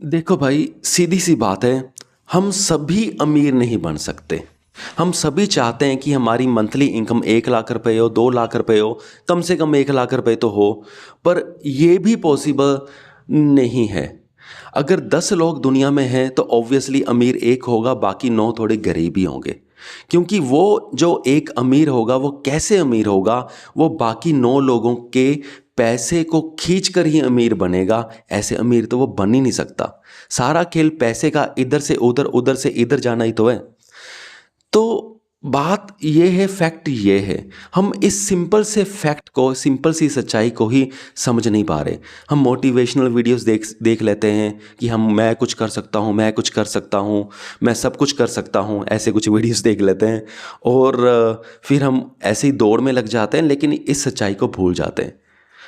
देखो भाई, सीधी सी बात है। हम सभी अमीर नहीं बन सकते। हम सभी चाहते हैं कि हमारी मंथली इनकम 1 लाख रुपए हो, 2 लाख रुपए हो, कम से कम 1 लाख रुपए तो हो। पर ये भी पॉसिबल नहीं है। अगर 10 लोग दुनिया में हैं तो ऑब्वियसली अमीर एक होगा, बाकी 9 थोड़े गरीब ही होंगे। क्योंकि वो जो एक अमीर होगा वो कैसे अमीर होगा, वो बाकी 9 लोगों के पैसे को खींच कर ही अमीर बनेगा। ऐसे अमीर तो वो बन ही नहीं सकता। सारा खेल पैसे का इधर से उधर, उधर से इधर जाना ही तो है। तो बात ये है, फैक्ट ये है। हम इस सिंपल से फैक्ट को, सिंपल सी सच्चाई को ही समझ नहीं पा रहे। हम मोटिवेशनल वीडियोस देख देख लेते हैं कि मैं कुछ कर सकता हूँ, मैं कुछ कर सकता हूँ, मैं सब कुछ कर सकता हूँ, ऐसे कुछ वीडियोस देख लेते हैं। और फिर हम ऐसे ही दौड़ में लग जाते हैं, लेकिन इस सच्चाई को भूल जाते हैं।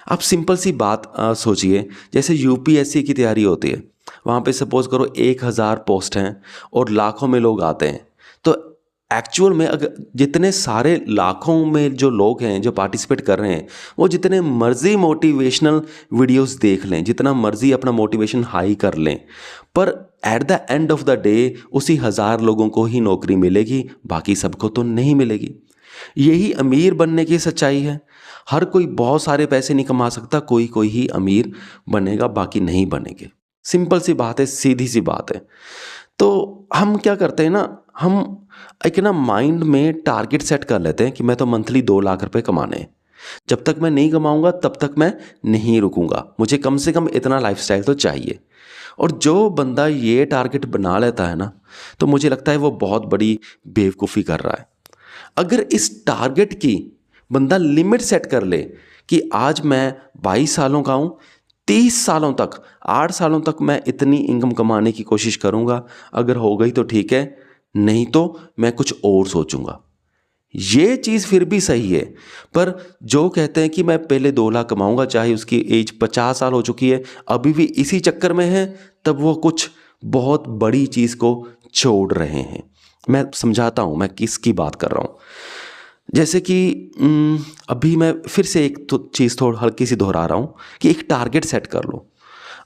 आप सिंपल सी बात सोचिए, जैसे यूपीएससी की तैयारी होती है। वहाँ पे सपोज करो 1000 पोस्ट हैं और लाखों में लोग आते हैं। तो एक्चुअल में अगर जितने सारे लाखों में जो लोग हैं जो पार्टिसिपेट कर रहे हैं, वो जितने मर्जी मोटिवेशनल वीडियोस देख लें, जितना मर्जी अपना मोटिवेशन हाई कर लें, पर at the end of the day उसी 1000 लोगों को ही नौकरी मिलेगी, बाकी सबको तो नहीं मिलेगी। यही अमीर बनने की सच्चाई है। हर कोई बहुत सारे पैसे नहीं कमा सकता, कोई कोई ही अमीर बनेगा, बाकी नहीं बनेंगे। सिंपल सी बात है, सीधी सी बात है। तो हम क्या करते हैं ना, हम एक ना माइंड में टारगेट सेट कर लेते हैं कि मैं तो मंथली 2 लाख रुपए कमाने हैं। जब तक मैं नहीं कमाऊंगा तब तक मैं नहीं रुकूंगा, मुझे कम से कम इतना लाइफस्टाइल तो चाहिए। और जो बंदा ये टारगेट बना लेता है ना, तो मुझे लगता है वो बहुत बड़ी बेवकूफ़ी कर रहा है। अगर इस टारगेट की बंदा लिमिट सेट कर ले कि आज मैं 22 सालों का हूँ, 30 सालों तक, 8 सालों तक मैं इतनी इनकम कमाने की कोशिश करूँगा, अगर हो गई तो ठीक है, नहीं तो मैं कुछ और सोचूंगा। ये चीज़ फिर भी सही है। पर जो कहते हैं कि मैं पहले 2 लाख कमाऊंगा, चाहे उसकी एज 50 साल हो चुकी है, अभी भी इसी चक्कर में है, तब वो कुछ बहुत बड़ी चीज़ को छोड़ रहे हैं। मैं समझाता हूँ मैं किसकी बात कर रहा हूँ। जैसे कि अभी मैं फिर से एक तो चीज़ थोड़ी हल्की सी दोहरा रहा हूँ कि एक टारगेट सेट कर लो।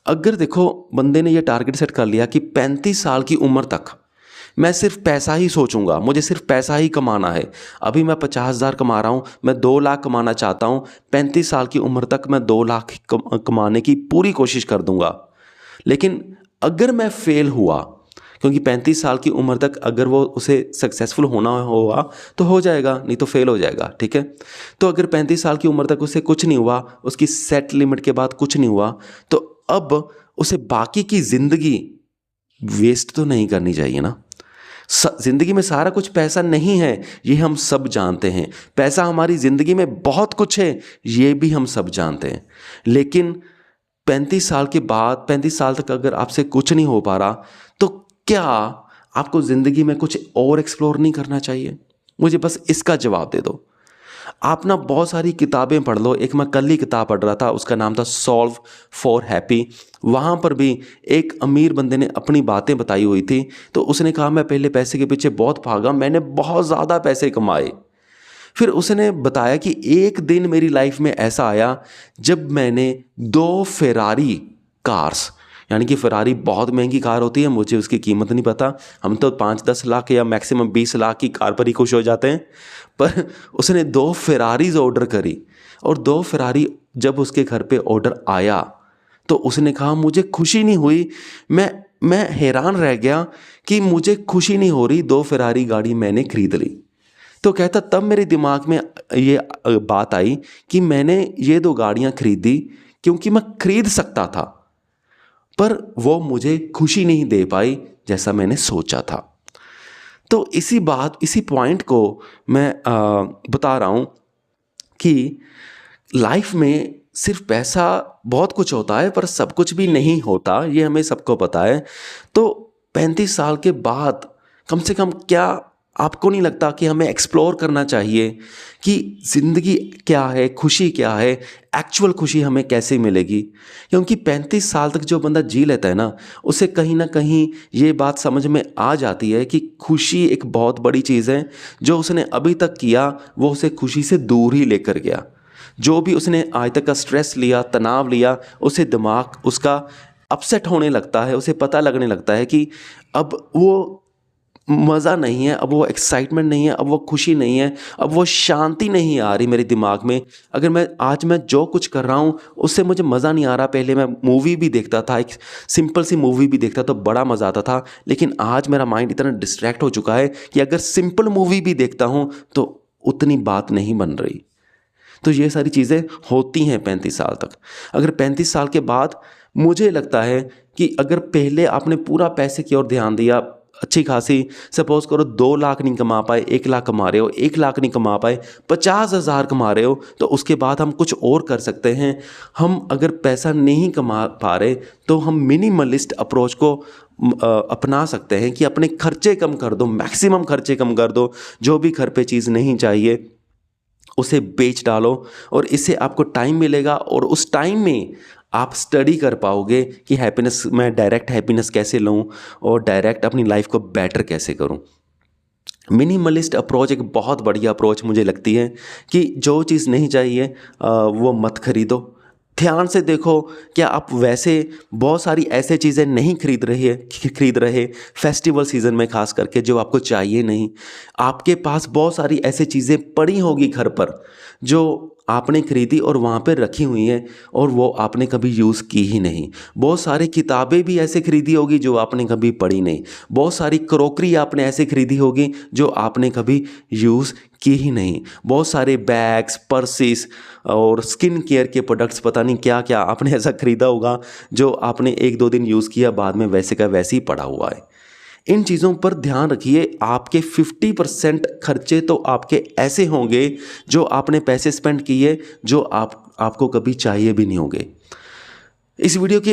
अगर देखो बंदे ने ये टारगेट सेट कर लिया कि 35 साल की उम्र तक मैं सिर्फ पैसा ही सोचूंगा, मुझे सिर्फ पैसा ही कमाना है। अभी मैं 50,000 कमा रहा हूँ, मैं 2 लाख कमाना चाहता हूँ, 35 साल की उम्र तक मैं 2 लाख कमाने की पूरी कोशिश कर दूंगा। लेकिन अगर मैं फेल हुआ, क्योंकि 35 साल की उम्र तक अगर वो उसे सक्सेसफुल होना हुआ तो हो जाएगा, नहीं तो फेल हो जाएगा, ठीक है। तो अगर 35 साल की उम्र तक उसे कुछ नहीं हुआ, उसकी सेट लिमिट के बाद कुछ नहीं हुआ, तो अब उसे बाकी की ज़िंदगी वेस्ट तो नहीं करनी चाहिए ना। ज़िंदगी में सारा कुछ पैसा नहीं है, ये हम सब जानते हैं। पैसा हमारी ज़िंदगी में बहुत कुछ है, ये भी हम सब जानते हैं। लेकिन 35 साल के बाद, 35 साल तक अगर आपसे कुछ नहीं हो पा रहा, तो क्या आपको ज़िंदगी में कुछ और एक्सप्लोर नहीं करना चाहिए? मुझे बस इसका जवाब दे दो। आप ना बहुत सारी किताबें पढ़ लो। एक मैं कल ही किताब पढ़ रहा था, उसका नाम था सॉल्व फॉर हैप्पी। वहाँ पर भी एक अमीर बंदे ने अपनी बातें बताई हुई थी। तो उसने कहा मैं पहले पैसे के पीछे बहुत भागा, मैंने बहुत ज़्यादा पैसे कमाए। फिर उसने बताया कि एक दिन मेरी लाइफ में ऐसा आया जब मैंने 2 फेरारी कार्स, यानी कि फरारी बहुत महंगी कार होती है, मुझे उसकी कीमत नहीं पता, हम तो 5-10 लाख या मैक्सिमम 20 लाख की कार पर ही खुश हो जाते हैं। पर उसने 2 फेरारीज ऑर्डर करी, और 2 फेरारी जब उसके घर पे ऑर्डर आया तो उसने कहा मुझे खुशी नहीं हुई। मैं हैरान रह गया कि मुझे खुशी नहीं हो रही, 2 फेरारी गाड़ी मैंने खरीद ली। तो कहता तब मेरे दिमाग में ये बात आई कि मैंने ये 2 गाड़ियाँ खरीदी क्योंकि मैं खरीद सकता था, पर वो मुझे खुशी नहीं दे पाई जैसा मैंने सोचा था। तो इसी पॉइंट को मैं बता रहा हूँ कि लाइफ में सिर्फ पैसा, बहुत कुछ होता है पर सब कुछ भी नहीं होता, ये हमें सबको पता है। तो 35 साल के बाद कम से कम क्या आपको नहीं लगता कि हमें एक्सप्लोर करना चाहिए कि ज़िंदगी क्या है, खुशी क्या है, एक्चुअल खुशी हमें कैसे मिलेगी? क्योंकि 35 साल तक जो बंदा जी लेता है ना, उसे कहीं ना कहीं ये बात समझ में आ जाती है कि खुशी एक बहुत बड़ी चीज़ है। जो उसने अभी तक किया वो उसे खुशी से दूर ही लेकर गया। जो भी उसने आज तक का स्ट्रेस लिया, तनाव लिया, उसे दिमाग उसका अपसेट होने लगता है, उसे पता लगने लगता है कि अब वो मज़ा नहीं है, अब वो एक्साइटमेंट नहीं है, अब वो खुशी नहीं है, अब वो शांति नहीं आ रही मेरे दिमाग में। अगर मैं जो कुछ कर रहा हूँ उससे मुझे मज़ा नहीं आ रहा। पहले मैं मूवी भी देखता था, एक सिंपल सी मूवी भी देखता तो बड़ा मज़ा आता था, लेकिन आज मेरा माइंड इतना डिस्ट्रैक्ट हो चुका है कि अगर सिंपल मूवी भी देखता हूँ तो उतनी बात नहीं बन रही। तो ये सारी चीज़ें होती हैं 35 साल तक। अगर 35 साल के बाद मुझे लगता है कि अगर पहले आपने पूरा पैसे की ओर ध्यान दिया, अच्छी खासी सपोज करो 2 लाख नहीं कमा पाए, 1 लाख कमा रहे हो, 1 लाख नहीं कमा पाए, 50,000 कमा रहे हो, तो उसके बाद हम कुछ और कर सकते हैं। हम अगर पैसा नहीं कमा पा रहे तो हम मिनिमलिस्ट अप्रोच को अपना सकते हैं कि अपने खर्चे कम कर दो, मैक्सिमम खर्चे कम कर दो। जो भी घर पे चीज़ नहीं चाहिए उसे बेच डालो, और इससे आपको टाइम मिलेगा और उस टाइम में आप स्टडी कर पाओगे कि हैप्पीनेस, मैं डायरेक्ट हैप्पीनेस कैसे लूँ और डायरेक्ट अपनी लाइफ को बेटर कैसे करूँ। मिनिमलिस्ट अप्रोच एक बहुत बढ़िया अप्रोच मुझे लगती है कि जो चीज़ नहीं चाहिए वो मत खरीदो। ध्यान से देखो, क्या आप वैसे बहुत सारी ऐसे चीज़ें नहीं खरीद रहे फेस्टिवल सीज़न में ख़ास करके, जो आपको चाहिए नहीं। आपके पास बहुत सारी ऐसी चीज़ें पड़ी होगी घर पर जो आपने खरीदी और वहाँ पे रखी हुई हैं और वो आपने कभी यूज़ की ही नहीं। बहुत सारी किताबें भी ऐसे खरीदी होगी जो आपने कभी पढ़ी नहीं। बहुत सारी क्रॉकरी आपने ऐसे खरीदी होगी जो आपने कभी यूज़ की ही नहीं। बहुत सारे बैग्स, पर्सेस और स्किन केयर के प्रोडक्ट्स, पता नहीं क्या क्या आपने ऐसा खरीदा होगा जो आपने 1-2 दिन यूज़ किया, बाद में वैसे का वैसे ही पड़ा हुआ है। इन चीज़ों पर ध्यान रखिए। आपके 50% खर्चे तो आपके ऐसे होंगे जो आपने पैसे स्पेंड किए जो आपको कभी चाहिए भी नहीं होंगे। इस वीडियो के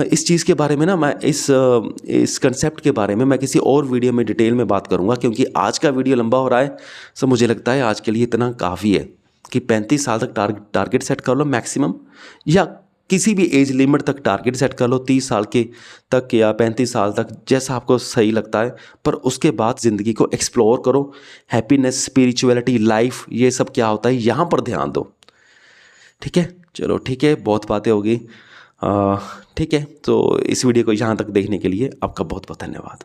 इस चीज़ के बारे में ना, मैं इस कंसेप्ट के बारे में मैं किसी और वीडियो में डिटेल में बात करूँगा, क्योंकि आज का वीडियो लंबा हो रहा है। सो मुझे लगता है आज के लिए इतना काफ़ी है कि 35 साल तक टारगेट सेट कर लो मैक्सिमम, या किसी भी एज लिमिट तक टारगेट सेट कर लो, 30 साल के तक या 35 साल तक, जैसा आपको सही लगता है। पर उसके बाद ज़िंदगी को एक्सप्लोर करो। हैप्पीनेस, स्पिरिचुअलिटी, लाइफ, ये सब क्या होता है यहाँ पर ध्यान दो। ठीक है, चलो ठीक है, बहुत बातें होगी। ठीक है, तो इस वीडियो को यहाँ तक देखने के लिए आपका बहुत बहुत धन्यवाद।